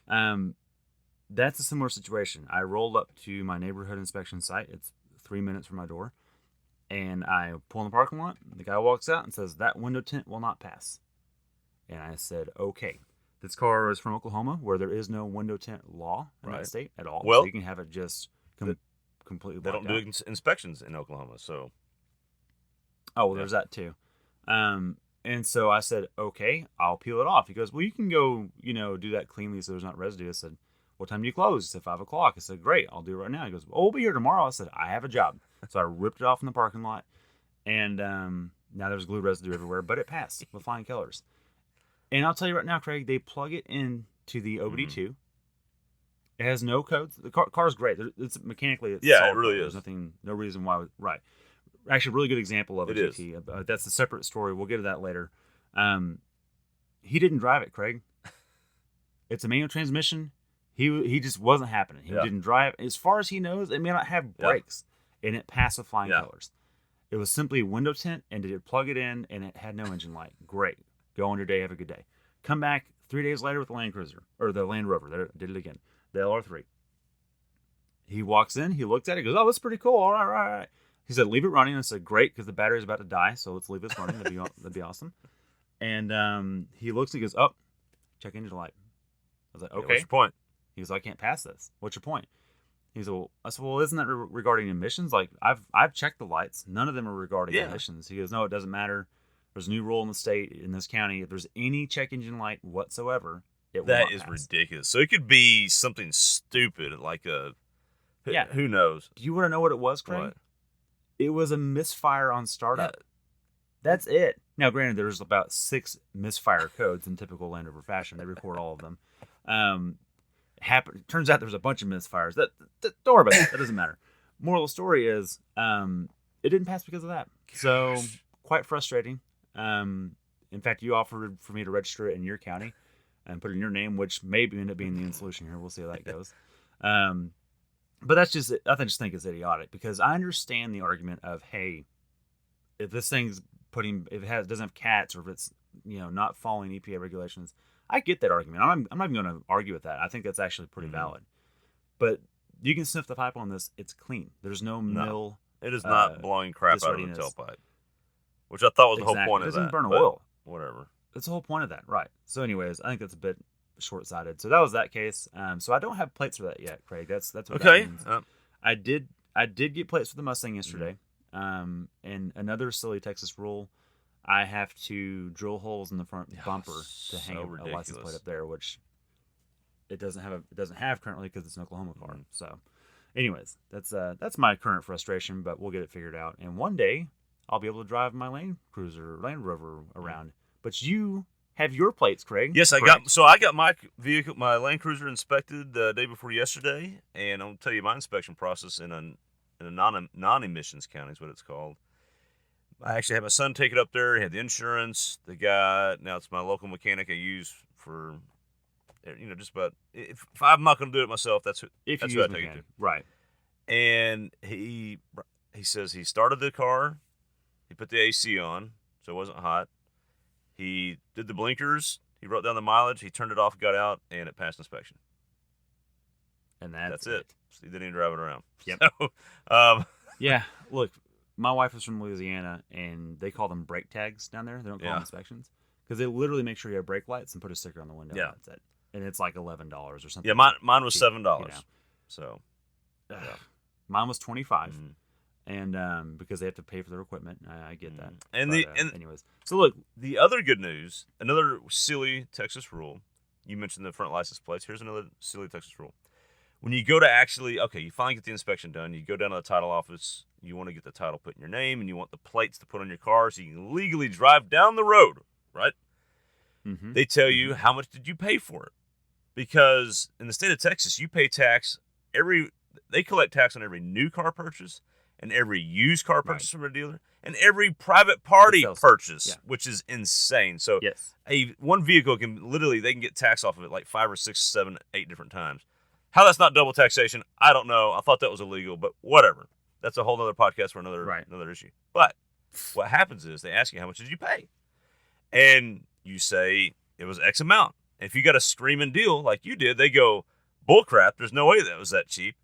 That's a similar situation. I rolled up to my neighborhood inspection site. It's 3 minutes from my door, and I pull in the parking lot. The guy walks out and says that window tint will not pass. And I said, okay. This car is from Oklahoma, where there is no window tint law in that state at all. Well, so you can have it just completely. They don't do inspections in Oklahoma, so. Oh, well, there's that too. And so I said, okay, I'll peel it off. He goes, well, you can go, do that cleanly so there's not residue. I said, what time do you close? He said, 5 o'clock. I said, great, I'll do it right now. He goes, well, we'll be here tomorrow. I said, I have a job. So I ripped it off in the parking lot, and now there's glue residue everywhere, but it passed with flying colors. And I'll tell you right now, Craig, they plug it into the OBD2. It has no codes. The car's great. It's mechanically, it's solid. It really There's is. no reason why. Right. Actually, a really good example of a It GT. That's a separate story. We'll get to that later. He didn't drive it, Craig. It's a manual transmission. He just wasn't happening. He didn't drive. As far as he knows, it may not have brakes. and it passed with flying Yeah. colors. It was simply window tint, and did it plug it in, and it had no engine light. Great. Go on your day. Have a good day. Come back 3 days later with the Land Cruiser, or the Land Rover. There, did it again. The LR3. He walks in. He looks at it. He goes, "Oh, that's pretty cool. All right, all right, all right." He said, "Leave it running." I said, "Great, because the battery's about to die, so let's leave this running. That'd be awesome." And he looks and he goes, "Oh, check engine light." I was like, Yeah, "Okay." what's your point? He goes, "I can't pass this. What's your point?" He said, "Well," I said, "Well, isn't that regarding emissions? Like, I've checked the lights. None of them are regarding emissions." He goes, "No, it doesn't matter. There's a new rule in the state, in this county. If there's any check engine light whatsoever, it will That not is pass." ridiculous. So it could be something stupid, like a who knows? Do you want to know what it was, Craig? What? It was a misfire on startup. Yeah. That's it. Now, granted, there's about 6 misfire codes in typical Land Rover fashion. They record all of them. Turns out there's a bunch of misfires. That don't worry about that. That doesn't matter. Moral of the story is, it didn't pass because of that. So quite frustrating. In fact, you offered for me to register it in your county and put it in your name, which may end up being the solution here. We'll see how that goes. But that's just, I just think it's idiotic, because I understand the argument of, hey, if this thing's doesn't have cats, or if it's, not following EPA regulations, I get that argument. I'm not even going to argue with that. I think that's actually pretty valid. But you can sniff the pipe on this. It's clean. There's no mill. It is not blowing crap out of the disreadiness. tailpipe, which I thought was the whole point It of doesn't that. burn but oil. Whatever. That's the whole point of that, right? So, anyways, I think that's a bit short-sighted. So that was that case. So I don't have plates for that yet, Craig. That's what Okay. that means. I did get plates for the Mustang yesterday. And another silly Texas rule, I have to drill holes in the front bumper to hang a license plate up there, which it doesn't have currently, because it's an Oklahoma car. So, anyways, that's my current frustration, but we'll get it figured out. And one day I'll be able to drive my Land Rover around. But you have your plates, Craig. Yes, correct? I got my vehicle, my Land Cruiser, inspected the day before yesterday, and I'll tell you my inspection process in a non-emissions county is what it's called. I actually had my son take it up there. He had the insurance. Now it's my local mechanic I use for, just about, if I'm not going to do it myself, that's who I take it to. Right. And he says he started the car, he put the AC on, so it wasn't hot. He did the blinkers, he wrote down the mileage, he turned it off, got out, and it passed inspection. And that's it. So he didn't even drive it around. Yep. So, yeah, look, my wife is from Louisiana, and they call them brake tags down there. They don't call them inspections, because they literally make sure you have brake lights and put a sticker on the window. Yeah. That's it. And it's like $11 or something. Yeah, mine was $7. So, mine was $25. And because they have to pay for their equipment, I get that. Anyways, so look, the other good news, another silly Texas rule. You mentioned the front license plates. Here's another silly Texas rule. When you go to you finally get the inspection done. You go down to the title office. You want to get the title put in your name, and you want the plates to put on your car so you can legally drive down the road, right? They tell you, how much did you pay for it? Because in the state of Texas, you pay tax they collect tax on every new car purchase, and every used car purchase from a dealer, and every private party purchase, which is insane. So one vehicle they can get tax off of it like 5 or 6, 7, 8 different times. How that's not double taxation, I don't know. I thought that was illegal, but whatever. That's a whole other podcast for another issue. But what happens is they ask you, how much did you pay? And you say it was X amount. And if you got a screaming deal like you did, they go, bullcrap, there's no way that was that cheap.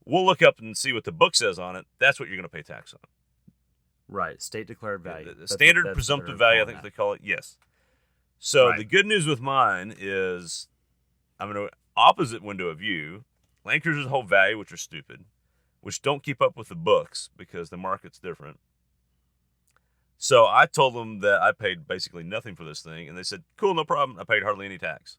We'll look up and see what the book says on it. That's what you're going to pay tax on. Right. State declared value. The standard presumptive value, I think they call it. Yes. So the good news with mine is I'm in an opposite window of view. Land Cruisers hold value, which are stupid, which don't keep up with the books because the market's different. So I told them that I paid basically nothing for this thing, and they said, cool, no problem. I paid hardly any tax.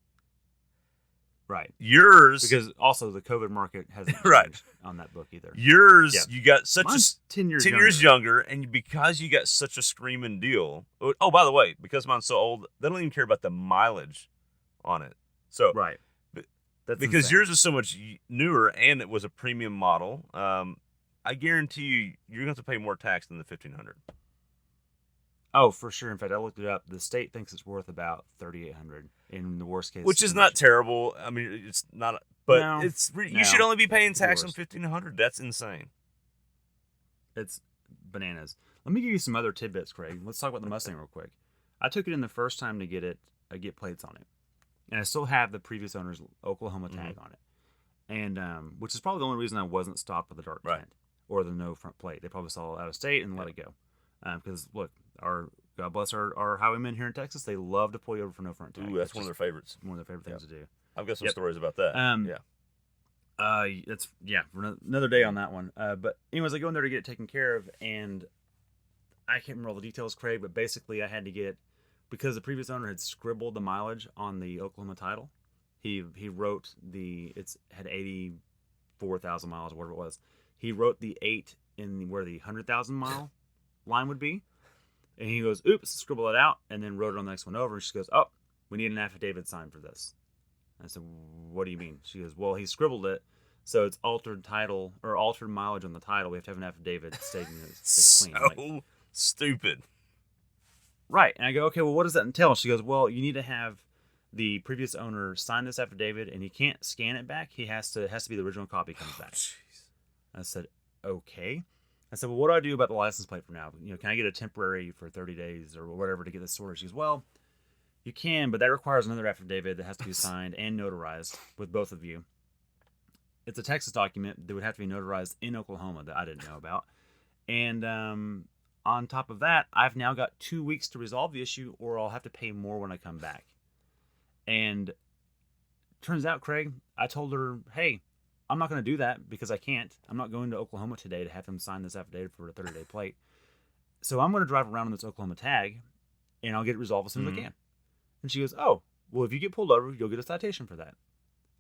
Right. Yours, because also the COVID market hasn't changed on that book either. Yours, you got mine's 10 years younger, and because you got such a screaming deal. Oh, by the way, because mine's so old, they don't even care about the mileage on it. So that's because insane. yours is so much newer, and it was a premium model. I guarantee you're going to have to pay more tax than the $1,500. Oh, for sure. In fact, I looked it up. The state thinks it's worth about $3,800 in the worst case. Which is not terrible. I mean, it's not, but you should only be paying tax on $1,500. That's insane. It's bananas. Let me give you some other tidbits, Craig. Let's talk about the Mustang real quick. I took it in the first time to get plates on it, and I still have the previous owner's Oklahoma tag on it, and which is probably the only reason I wasn't stopped with the dark tint or the no front plate. They probably saw it out of state and let it go, because look, God bless our highwaymen here in Texas. They love to pull you over for no front tag. Ooh, that's one of their favorites. One of their favorite things to do. I've got some stories about that. It's for another day on that one. But anyways, I go in there to get it taken care of, and I can't remember all the details, Craig. But basically, I had to get, because the previous owner had scribbled the mileage on the Oklahoma title. He wrote it's had 84,000 miles, or whatever it was. He wrote the 8 in where the 100,000 mile line would be, and he goes, "Oops," scribble it out, and then wrote it on the next one over. And she goes, "Oh, we need an affidavit signed for this." I said, "What do you mean?" She goes, "Well, he scribbled it, so it's altered title or altered mileage on the title. We have to have an affidavit stating it's clean." So stupid. Right. And I go, "Okay, well, what does that entail?" She goes, "Well, you need to have the previous owner sign this affidavit, and he can't scan it back. It has to be the original copy comes back." I said, "Okay." I said, "Well, what do I do about the license plate for now? Can I get a temporary for 30 days or whatever to get this sorted?" She goes, "Well, you can, but that requires another affidavit that has to be signed and notarized with both of you. It's a Texas document that would have to be notarized in Oklahoma that I didn't know about. And on top of that, I've now got 2 weeks to resolve the issue, or I'll have to pay more when I come back." And turns out, Craig, I told her, "Hey, I'm not going to do that because I can't. I'm not going to Oklahoma today to have him sign this affidavit for a 30-day plate. So I'm going to drive around on this Oklahoma tag, and I'll get it resolved as soon as I can." And she goes, "Oh, well, if you get pulled over, you'll get a citation for that."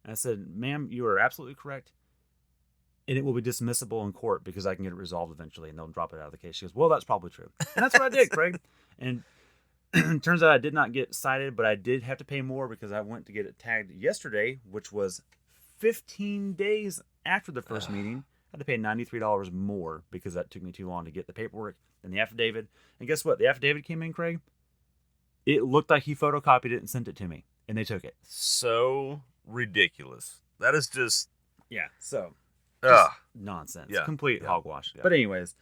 And I said, "Ma'am, you are absolutely correct. And it will be dismissible in court because I can get it resolved eventually, and they'll drop it out of the case." She goes, "Well, that's probably true." And that's what I did, Craig. And it turns out I did not get cited, but I did have to pay more because I went to get it tagged yesterday, which was 15 days after the first meeting. I had to pay $93 more because that took me too long to get the paperwork and the affidavit. And guess what? The affidavit came in, Craig. It looked like he photocopied it and sent it to me, and they took it. So ridiculous. That is just... So nonsense. Yeah. Complete hogwash. Yeah. But anyways,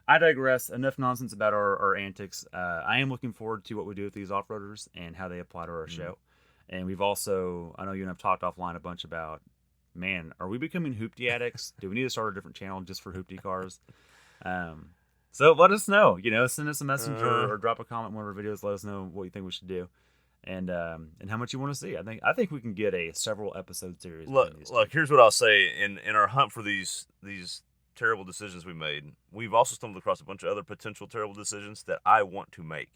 I digress. Enough nonsense about our antics. I am looking forward to what we do with these off-roaders and how they apply to our show. And we've also, I know you and I have talked offline a bunch about, man, are we becoming hoopty addicts? Do we need to start a different channel just for hoopty cars? So let us know. Send us a message or drop a comment in one of our videos. Let us know what you think we should do, and how much you want to see. I think we can get a several episode series. Look. Here's what I'll say. In our hunt for these terrible decisions we made, we've also stumbled across a bunch of other potential terrible decisions that I want to make.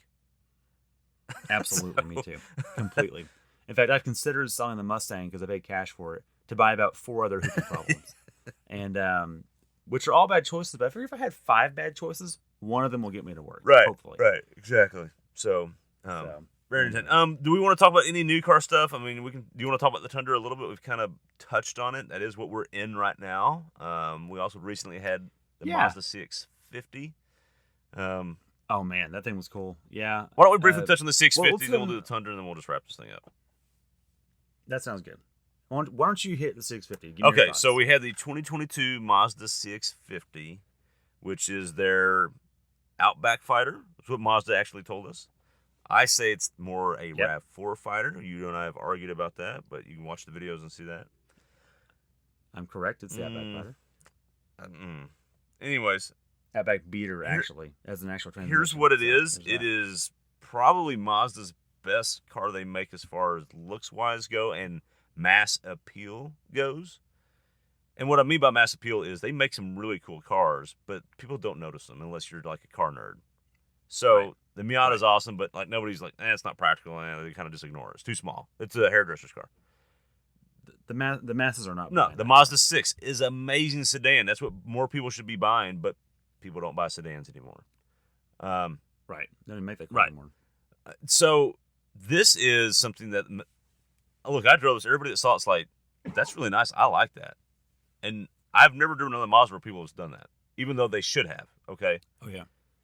Absolutely, me too. Completely. In fact, I've considered selling the Mustang because I paid cash for it to buy about 4 other hoopty problems, and which are all bad choices. But I figure if I had 5 bad choices, one of them will get me to work. Right. Hopefully. Right. Exactly. So very intense. Do we want to talk about any new car stuff? I mean, do you want to talk about the Tundra a little bit? We've kind of touched on it. That is what we're in right now. We also recently had the Mazda CX-50. Oh man, that thing was cool. Yeah. Why don't we briefly touch on the CX-50, then we'll do the Tundra, and then we'll just wrap this thing up. That sounds good. Why don't you hit the CX-50? Okay, so we had the 2022 Mazda CX-50, which is their Outback fighter. That's what Mazda actually told us. I say it's more a RAV4 fighter. You and I have argued about that, but you can watch the videos and see that. I'm correct. It's the Outback fighter. Anyways. Outback beater, actually, as an actual transmission. Here's what it is. It is probably Mazda's best car they make as far as looks-wise go and mass appeal goes. And what I mean by mass appeal is they make some really cool cars, but people don't notice them unless you're like a car nerd. So the Miata is awesome, but like nobody's like, it's not practical, and they kind of just ignore it. It's too small. It's a hairdresser's car. The masses are not. No, the Mazda 6 is an amazing sedan. That's what more people should be buying, but people don't buy sedans anymore. Right. They don't make that car anymore. So this is something that, look, I drove this. Everybody that saw it's like, that's really nice. I like that. And I've never driven another Mazda where people have done that, even though they should have. Okay. Oh yeah.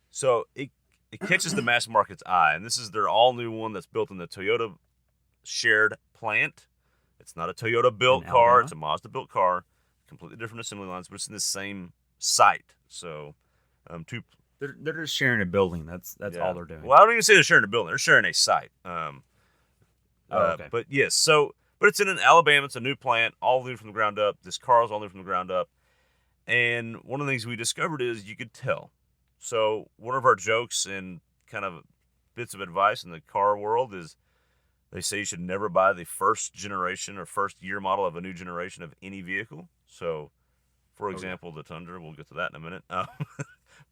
So it catches the mass market's eye, and this is their all new one that's built in the Toyota shared plant. It's not a Toyota built car; it's a Mazda built car, completely different assembly lines, but it's in the same site. So Two. They're just sharing a building. That's all they're doing. Well, I don't even say they're sharing a building. They're sharing a site. Okay. But yes, but it's in Alabama. It's a new plant, all new from the ground up. This car is all new from the ground up. And one of the things we discovered is you could tell. So one of our jokes and kind of bits of advice in the car world is they say you should never buy the first generation or first year model of a new generation of any vehicle. So, for example, the Tundra. We'll get to that in a minute.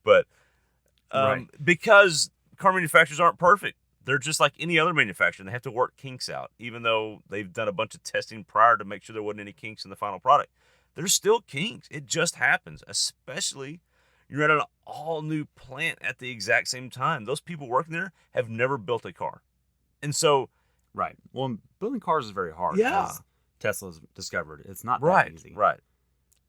But because car manufacturers aren't perfect. They're just like any other manufacturer. They have to work kinks out, even though they've done a bunch of testing prior to make sure there wasn't any kinks in the final product. There's still kinks. It just happens, especially you're at an all-new plant at the exact same time. Those people working there have never built a car. And so... Right. Well, building cars is very hard. Yeah. As Tesla's discovered. It's not that easy. Right.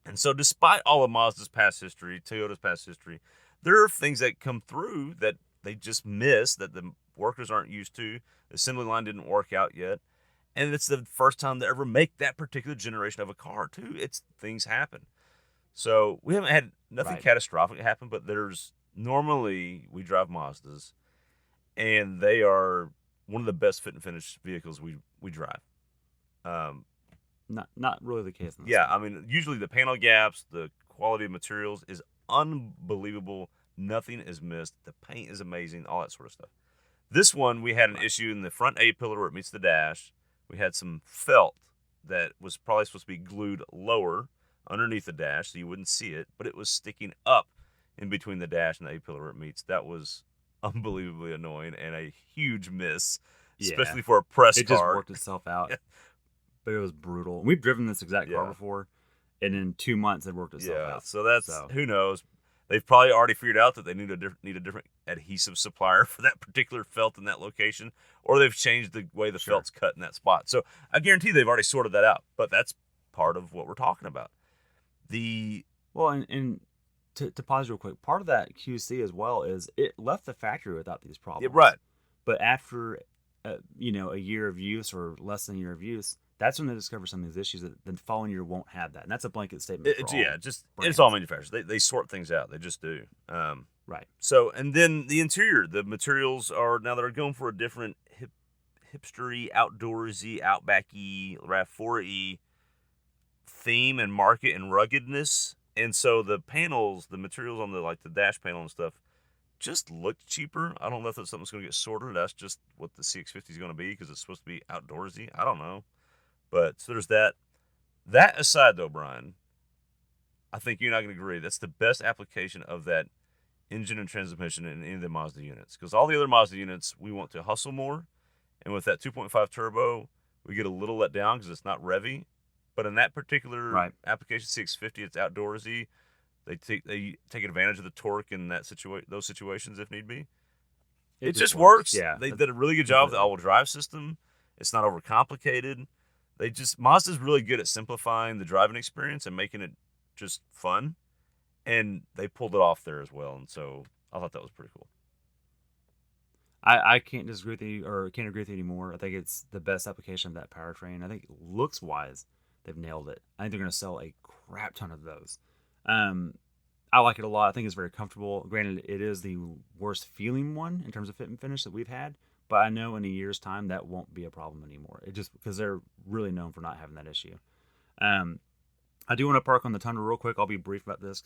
And so despite all of Mazda's past history, Toyota's past history, there are things that come through that they just miss, that the workers aren't used to. The assembly line didn't work out yet. And it's the first time they ever make that particular generation of a car, too. Things happen. So we haven't had nothing catastrophic happen, but normally we drive Mazdas, and they are one of the best fit and finish vehicles we drive. Not really the case. I mean, usually the panel gaps, the quality of materials is unbelievable. Nothing is missed. The paint is amazing, all that sort of stuff. This one, we had an issue in the front A-pillar where it meets the dash. We had some felt that was probably supposed to be glued lower underneath the dash so you wouldn't see it, but it was sticking up in between the dash and the A-pillar where it meets. That was unbelievably annoying and a huge miss, especially for a press car. It just worked itself out, but it was brutal. We've driven this exact car before, and in 2 months it worked itself out. So who knows? They've probably already figured out that they need a different adhesive supplier for that particular felt in that location, or they've changed the way the felt's cut in that spot. So I guarantee they've already sorted that out, but that's part of what we're talking about. And to pause real quick, part of that QC as well is it left the factory without these problems. Yeah, right. But after a year of use or less than a year of use, that's when they discover some of these issues that the following year won't have that. And that's a blanket statement. It's all manufacturers. They sort things out. They just do. Right. So, and then the interior, the materials they're going for a different hipstery, outdoorsy, outbacky, RAV4E theme and market and ruggedness. And so the panels, the materials on the dash panel and stuff just looked cheaper. I don't know if that's something that's going to get sorted. That's just what the CX-50 is going to be because it's supposed to be outdoorsy. I don't know. But so there's that. That aside, though, Brian, I think you're not going to agree. That's the best application of that engine and transmission in any of the Mazda units. Because all the other Mazda units, we want to hustle more. And with that 2.5 turbo, we get a little let down because it's not revvy. But in that particular application, CX-50, it's outdoorsy. They take advantage of the torque in those situations if need be. It just works. Yeah, they did a really good job with the all-wheel drive system. It's not overcomplicated. Mazda's really good at simplifying the driving experience and making it just fun, and they pulled it off there as well. And so I thought that was pretty cool. I can't disagree with you, or can't agree with you anymore. I think it's the best application of that powertrain. I think looks wise, they've nailed it. I think they're going to sell a crap ton of those. I like it a lot. I think it's very comfortable. Granted, it is the worst feeling one in terms of fit and finish that we've had. But I know in a year's time that won't be a problem anymore. It just because they're really known for not having that issue. I do want to park on the Tundra real quick. I'll be brief about this.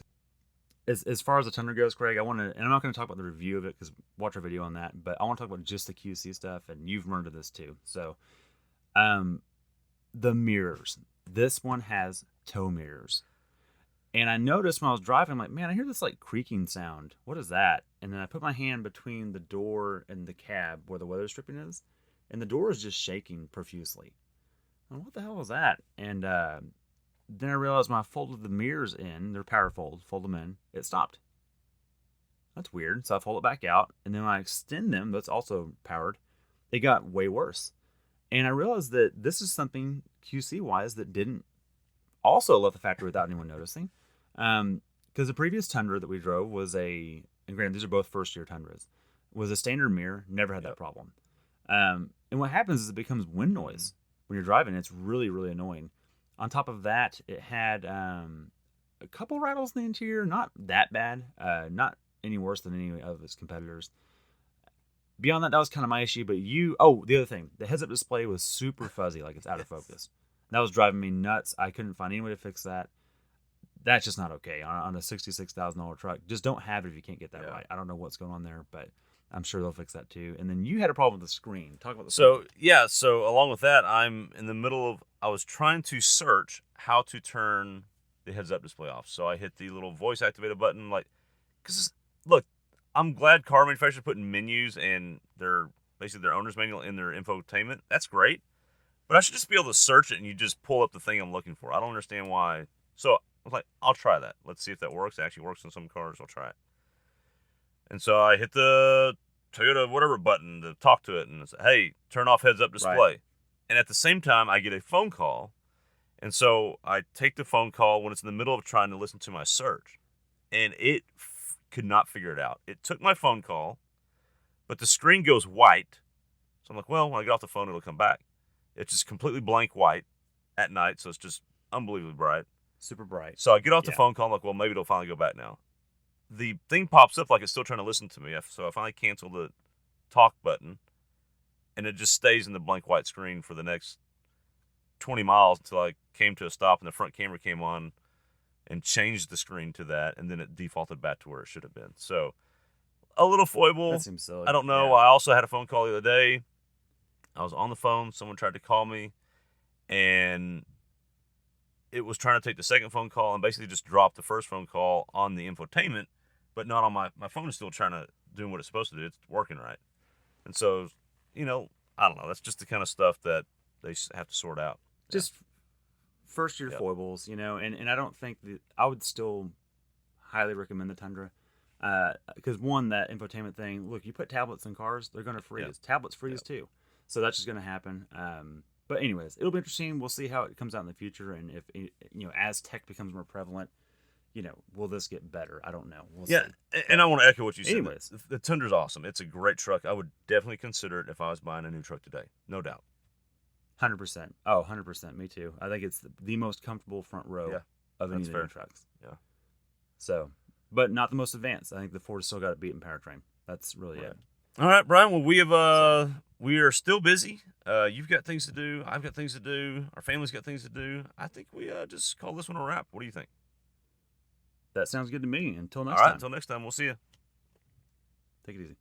As far as the Tundra goes, Craig, and I'm not going to talk about the review of it because watch our video on that. But I want to talk about just the QC stuff, and you've learned of this too. So, the mirrors. This one has tow mirrors. And I noticed when I was driving, I'm like, man, I hear this creaking sound. What is that? And then I put my hand between the door and the cab where the weather stripping is, and the door is just shaking profusely. I'm like, what the hell was that? And then I realized when I folded the mirrors in, they're power fold them in, it stopped. That's weird. So I fold it back out, and then when I extend them, that's also powered, it got way worse. And I realized that this is something QC-wise that didn't also left the factory without anyone noticing. Because the previous Tundra that we drove was and granted, these are both first-year Tundras, was a standard mirror, never had that problem. And what happens is it becomes wind noise when you're driving. It's really, really annoying. On top of that, it had a couple rattles in the interior, not that bad, not any worse than any of its competitors. Beyond that, that was kind of my issue. But the other thing, the heads-up display was super fuzzy, like it's out of focus. That was driving me nuts. I couldn't find any way to fix that. That's just not okay on a $66,000 truck. Just don't have it if you can't get that right. I don't know what's going on there, but I'm sure they'll fix that too. And then you had a problem with the screen. Talk about the screen. So along with that, I'm in the middle of, I was trying to search how to turn the heads-up display off. So I hit the little voice-activated button, because, look, I'm glad car manufacturers are putting menus and basically their owner's manual in their infotainment. That's great. But I should just be able to search it and you just pull up the thing I'm looking for. I don't understand why. So I was like, I'll try that. Let's see if that works. It actually works in some cars. I'll try it. And so I hit the Toyota whatever button to talk to it and say, hey, turn off heads-up display. Right. And at the same time, I get a phone call. And so I take the phone call when it's in the middle of trying to listen to my search. And it could not figure it out. It took my phone call, but the screen goes white. So I'm like, well, when I get off the phone, it'll come back. It's just completely blank white at night, so it's just unbelievably bright. Super bright. So I get off the phone call, I'm like, well, maybe it'll finally go back now. The thing pops up like it's still trying to listen to me, so I finally cancel the talk button, and it just stays in the blank white screen for the next 20 miles until I came to a stop and the front camera came on and changed the screen to that, and then it defaulted back to where it should have been. So a little foible. That seems silly. I don't know. Yeah. I also had a phone call the other day. I was on the phone. Someone tried to call me, and it was trying to take the second phone call and basically just dropped the first phone call on the infotainment, but not on my phone is still trying to do what it's supposed to do. It's working right. And so, I don't know. That's just the kind of stuff that they have to sort out. Just first year foibles, and I don't think that I would still highly recommend the Tundra. Because one, that infotainment thing, look, you put tablets in cars, they're going to freeze. Yep. Tablets freeze too. So that's just going to happen. But anyways, it'll be interesting. We'll see how it comes out in the future. And if, as tech becomes more prevalent, will this get better? I don't know. We'll see. And I want to echo what you said. Anyways. The Tundra's awesome. It's a great truck. I would definitely consider it if I was buying a new truck today. No doubt. 100%. Oh, 100%. Me too. I think it's the most comfortable front row of any of the new trucks. Yeah. So, but not the most advanced. I think the Ford has still got it beat in powertrain. That's really it. All right, Brian. Well, we are still busy. You've got things to do. I've got things to do. Our family's got things to do. I think we just call this one a wrap. What do you think? That sounds good to me. Until next time. All right. Until next time. We'll see you. Take it easy.